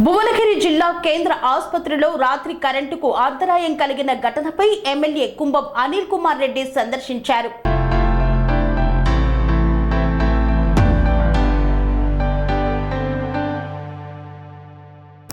భువనగిరి జిల్లా కేంద్ర ఆసుపత్రిలో రాత్రి కరెంటుకు అంతరాయం కలిగిన ఘటనపై ఎమ్మెల్యే కుంభం అనిల్ కుమార్ రెడ్డి సందర్శించారు.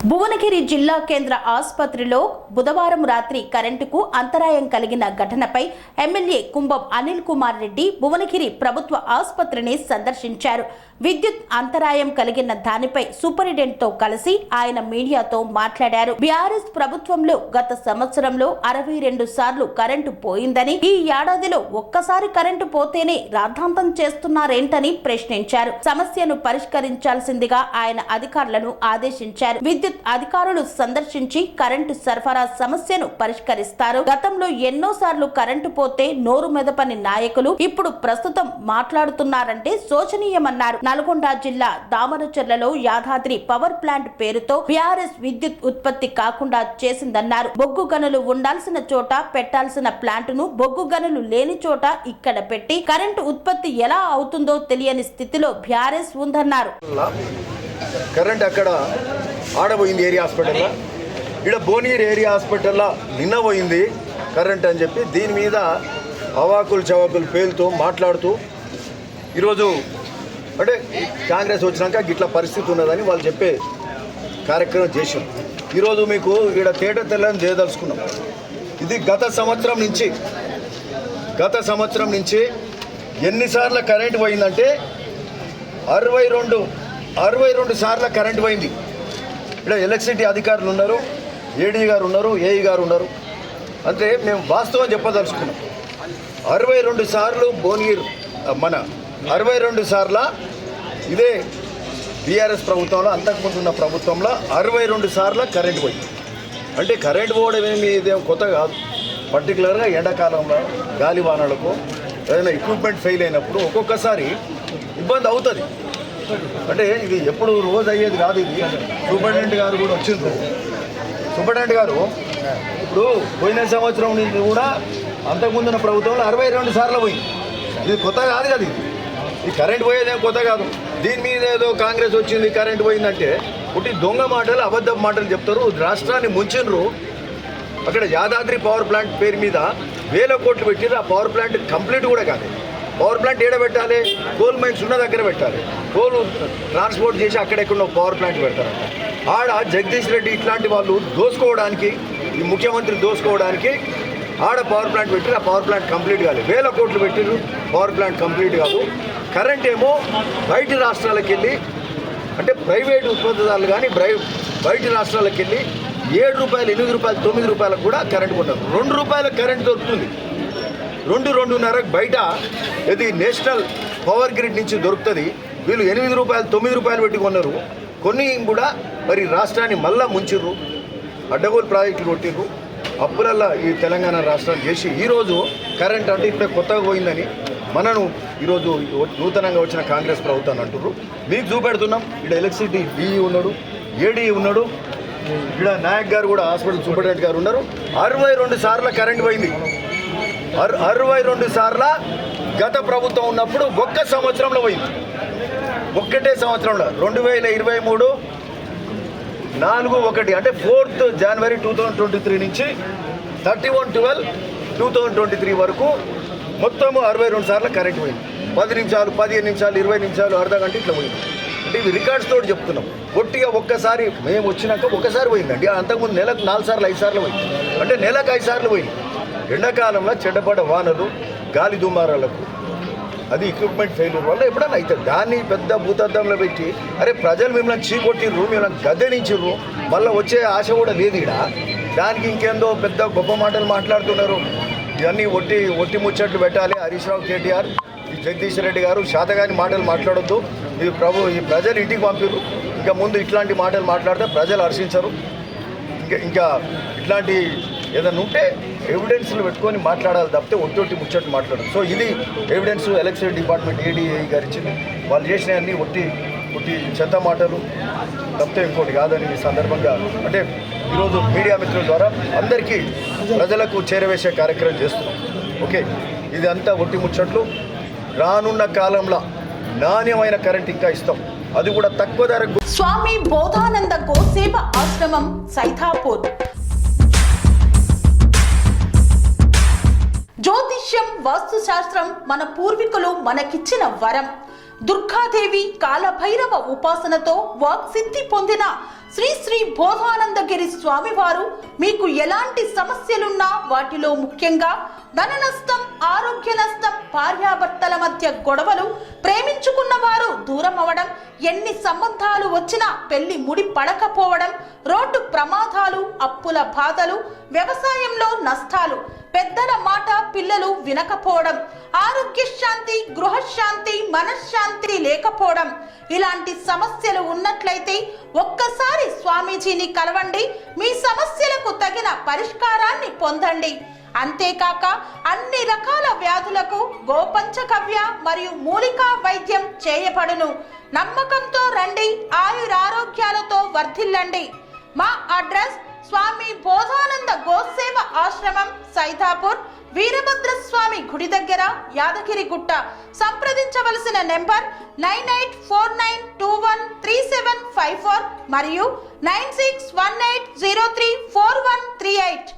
భువనగిరి జిల్లా కేంద్ర ఆసుపత్రిలో బుధవారం రాత్రి కరెంటుకు అంతరాయం కలిగిన ఘటనపై ఎమ్మెల్యే కుంభం అనిల్ కుమార్ రెడ్డి భువనగిరి ప్రభుత్వ ఆసుపత్రిని సందర్శించారు. విద్యుత్ అంతరాయం కలిగిన దానిపై సూపరింటెండెంట్తో కలిసి ఆయన మీడియాతో మాట్లాడారు. బీఆర్ఎస్ ప్రభుత్వంలో గత సంవత్సరంలో 62 సార్లు కరెంటు పోయిందని, ఈ ఏడాదిలో ఒక్కసారి కరెంటు పోతేనే రాద్ధాంతం చేస్తున్నారేంటని ప్రశ్నించారు. సమస్యను పరిష్కరించాల్సిందిగా ఆయన అధికారులను ఆదేశించారు. విద్యుత్ అధికారులు సందర్శించి కరెంటు సరఫరా సమస్యను పరిష్కరిస్తారు. గతంలో ఎన్నో సార్లు కరెంటు పోతే నోరు మెదపని నాయకులు ఇప్పుడు ప్రస్తుతం మాట్లాడుతున్నారంటే శోచనీయమన్నారు. నల్గొండ జిల్లా దామరచర్లలో యాదాద్రి పవర్ ప్లాంట్ పేరుతో బీఆర్ఎస్ విద్యుత్ ఉత్పత్తి కాకుండా చేసిందన్నారు. బొగ్గు గనులు ఉండాల్సిన చోట పెట్టాల్సిన ప్లాంటును బొగ్గు గనులు లేని చోట ఇక్కడ పెట్టి కరెంటు ఉత్పత్తి ఎలా అవుతుందో తెలియని స్థితిలో బీఆర్ఎస్ ఉందన్నారు. కరెంట్ అక్కడ ఆడబోయింది ఏరియా హాస్పిటల్లో, ఇక్కడ భువనగిరి ఏరియా హాస్పిటల్లో నిన్న పోయింది కరెంట్ అని చెప్పి దీని మీద అవాకులు చవాకులు పేలుతూ మాట్లాడుతూ ఈరోజు అంటే కాంగ్రెస్ వచ్చినాక గిట్ల పరిస్థితి ఉన్నదని వాళ్ళు చెప్పే కార్యక్రమం చేసాం. ఈరోజు మీకు ఇక్కడ తేట తెల్లని చేయదలుచుకున్నాం. ఇది గత సంవత్సరం నుంచి ఎన్నిసార్లు కరెంట్ పోయిందంటే 62 సార్లు కరెంట్ పోయింది. ఇక్కడ ఎలక్ట్రిసిటీ అధికారులు ఉన్నారు, ఏడీ గారు ఉన్నారు, ఏఈ గారు ఉన్నారు. అంటే మేము వాస్తవం చెప్పదలుచుకున్నాం. 62 సార్లు భువనగిరి 62 సార్ల ఇదే బీఆర్ఎస్ ప్రభుత్వంలో, అంతకుముందు ఉన్న ప్రభుత్వంలో 62 సార్ల కరెంట్ పోయింది. అంటే కరెంట్ పోవడం ఇదేం కొత్త కాదు. పర్టికులర్గా ఎండాకాలంలో గాలివానలకు ఏదైనా ఎక్విప్మెంట్ ఫెయిల్ అయినప్పుడు ఒక్కొక్కసారి ఇబ్బంది అవుతుంది. అంటే ఇది ఎప్పుడు రోజు అయ్యేది కాదు. ఇది సూపరింటెండెంట్ గారు కూడా వచ్చిండ్రు. సూపరింటెండెంట్ గారు ఇప్పుడు పోయిన సంవత్సరం నుంచి కూడా అంతకుముందున్న ప్రభుత్వంలో 62 సార్లు పోయింది. ఇది కొత్త కాదు కదా. ఇది కరెంట్ పోయేదేం కొత్త కాదు. దీని మీద ఏదో కాంగ్రెస్ వచ్చింది కరెంట్ పోయిందంటే ఒకటి దొంగ మాటలు, అబద్ధపు మాటలు చెప్తారు. రాష్ట్రాన్ని ముంచిండ్రు. అక్కడ యాదాద్రి పవర్ ప్లాంట్ పేరు మీద 1000 కోట్లు పెట్టిర్రు. ఆ పవర్ ప్లాంట్ కంప్లీట్ కూడా కాదు. పవర్ ప్లాంట్ ఏడ పెట్టాలి? కోల్ మైన్స్ ఉన్న దగ్గర పెట్టాలి. కోల్ ట్రాన్స్పోర్ట్ చేసి అక్కడెక్కడో పవర్ ప్లాంట్ పెడతారు. ఆడ జగదీష్ రెడ్డి ఇట్లాంటి వాళ్ళు దోసుకోవడానికి, ఈ ముఖ్యమంత్రి దోసుకోవడానికి ఆడ పవర్ ప్లాంట్ పెట్టిరు. ఆ పవర్ ప్లాంట్ కంప్లీట్ కాలేదు. 1000 కోట్లు పెట్టిరు, పవర్ ప్లాంట్ కంప్లీట్ కాదు. కరెంట్ ఏమో బయటి రాష్ట్రాలకు వెళ్ళి, అంటే ప్రైవేట్ ఉత్పత్తిదారులు కానీ బయటి రాష్ట్రాలకు వెళ్ళి 7 రూపాయలు, 8 రూపాయలు, 9 రూపాయలకు కూడా కరెంట్ కొన్నారు. 2 రూపాయలకు కరెంట్ దొరుకుతుంది. 2-2.5 బయట ఇది నేషనల్ పవర్ గ్రిడ్ నుంచి దొరుకుతుంది. వీళ్ళు 8 రూపాయలు, 9 రూపాయలు పెట్టి కొన్నారు. కొన్ని కూడా మరి రాష్ట్రాన్ని మళ్ళా ముంచిర్రు, అడ్డగోలు ప్రాజెక్టులు కొట్టిర్రు. అప్పులల్లా ఈ తెలంగాణ రాష్ట్రాన్ని చేసి ఈరోజు కరెంట్ అంటే ఇప్పుడే కొత్తగా పోయిందని మనను ఈరోజు నూతనంగా వచ్చిన కాంగ్రెస్ ప్రభుత్వాన్ని అంటుర్రు. మీకు చూపెడుతున్నాం. ఇక్కడ ఎలక్ట్రిసిటీ డిఈ ఉన్నాడు, ఏడీ ఉన్నాడు, ఇక్కడ నాయక్ గారు కూడా హాస్పిటల్ సూపరింటెండెంట్ గారు ఉన్నారు. 62 సార్లు కరెంట్ పోయింది. 62 సార్ల గత ప్రభుత్వం ఉన్నప్పుడు ఒక్క సంవత్సరంలో పోయింది. ఒక్కటే సంవత్సరంలో 2023 4/1 అంటే 4th జనవరి 2023 నుంచి 31/12/2023 వరకు మొత్తం 62 సార్లు కరెంట్ పోయింది. 10 నిమిషాలు, 15 నిమిషాలు, 20 నిమిషాలు, అర్ధ గంట ఇట్లా పోయింది. అంటే ఇవి రికార్డ్స్ తోటి చెప్తున్నాం. ఒట్టిగా ఒక్కసారి మేము వచ్చినాక ఒకసారి పోయిందండి. అంతకుముందు నెలకు 4 సార్లు 5 సార్లు పోయింది. అంటే నెలకు 5 సార్లు పోయింది. ఎండాకాలంలో చెడ్డపడ్డ వానలు, గాలి దుమారాలకు, అది ఎక్విప్మెంట్ ఫెయిల్యూర్ వల్ల ఎప్పుడన్నా అవుతుంది. దాన్ని పెద్ద భూతద్దంలో పెట్టి అరే ప్రజలు మిమ్మల్ని చీకొట్టిర్రు, మిమ్మల్ని గద్దెనించిర్రు, మళ్ళీ వచ్చే ఆశ కూడా లేదు ఇక్కడ. దానికి ఇంకేందో పెద్ద గొప్ప మాటలు మాట్లాడుతున్నారు. ఇవన్నీ ఒట్టి ముచ్చట్లు పెట్టాలి. హరీష్ రావు, కేటీఆర్, ఈ జగదీష్ రెడ్డి గారు శాతగాని మాటలు మాట్లాడొద్దు. ఈ ప్రజలు ఇంటికి పంపిర్రు. ఇంకా ముందు ఇట్లాంటి మాటలు మాట్లాడితే ప్రజలు హర్షించరు. ఇంకా ఇట్లాంటి ఏదైనా ఉంటే ఎవిడెన్స్లు పెట్టుకొని మాట్లాడాలి తప్పితే ఒట్టి ముచ్చట్లు మాట్లాడదు. సో ఇది ఎవిడెన్స్ ఎలక్ట్రిసిటీ డిపార్ట్మెంట్ ఏడీఏ గారు ఇచ్చింది. వాళ్ళు చేసినవన్నీ ఒట్టి చెత్త మాటలు తప్పితే ఇంకోటి కాదని ఈ సందర్భంగా అంటే ఈరోజు మీడియా మిత్రుల ద్వారా అందరికీ ప్రజలకు చేరవేసే కార్యక్రమం చేస్తున్నాం. ఓకే, ఇది అంతా ఒట్టి ముచ్చట్లు. రానున్న కాలంలో నాణ్యమైన కరెంట్ ఇంకా ఇస్తాం. అది కూడా తక్కువ ధరకు. స్వామి బోధానంద గోసేవ ఆశ్రమం సైథాపూర్. జ్యోతిష్యం, వాస్తుశాస్త్రం మన పూర్వీకులు మనకిచ్చిన వరం. దుర్గాదేవి, కాలభైరవ ఉపాసనతో వాక్సిద్ధి పొందిన శ్రీ శ్రీ బోధానందగిరి స్వామివారు మీకు ఎలాంటి సమస్యలున్నా, వాటిలో ముఖ్యంగా ధన నష్టం, ఆరోగ్య నష్టం, భార్యాభర్తల మధ్య గొడవలు, ప్రేమించుకున్న వారు దూరం అవడం, ఎన్ని సంబంధాలు వచ్చినా పెళ్లి ముడి పడకపోవడం, రోడ్డు ప్రమాదాలు, అప్పుల బాధలు, వ్యవసాయంలో నష్టాలు, పెద్దల మాట పిల్లలు వినకపోవడం, ఆరోగ్య శాంతి, గృహశాంతి, మనశ్శాంతి లేకపోవడం, ఇలాంటి సమస్యలు ఉన్నట్లయితే ఒక్కసారి స్వామీజీని కలవండి. మీ సమస్యలకు తగిన పరిష్కారాన్ని పొందండి. అంతేకాక అన్ని రకాల వ్యాధులకు గోపంచకవ్య మరియు మూలికా వైద్యం చేయబడును. నమ్మకంతో రండి, ఆయురారోగ్యాలతో వర్ధిల్లండి. మా అడ్రస్ స్వామి బోధానంద గోసేవ ఆశ్రమం, సైథాపూర్, వీరభద్రస్వామి గుడి దగ్గర, యాదగిరిగుట్ట. సంప్రదించవలసిన నెంబర్ 9849213754 మరియు 9618034138.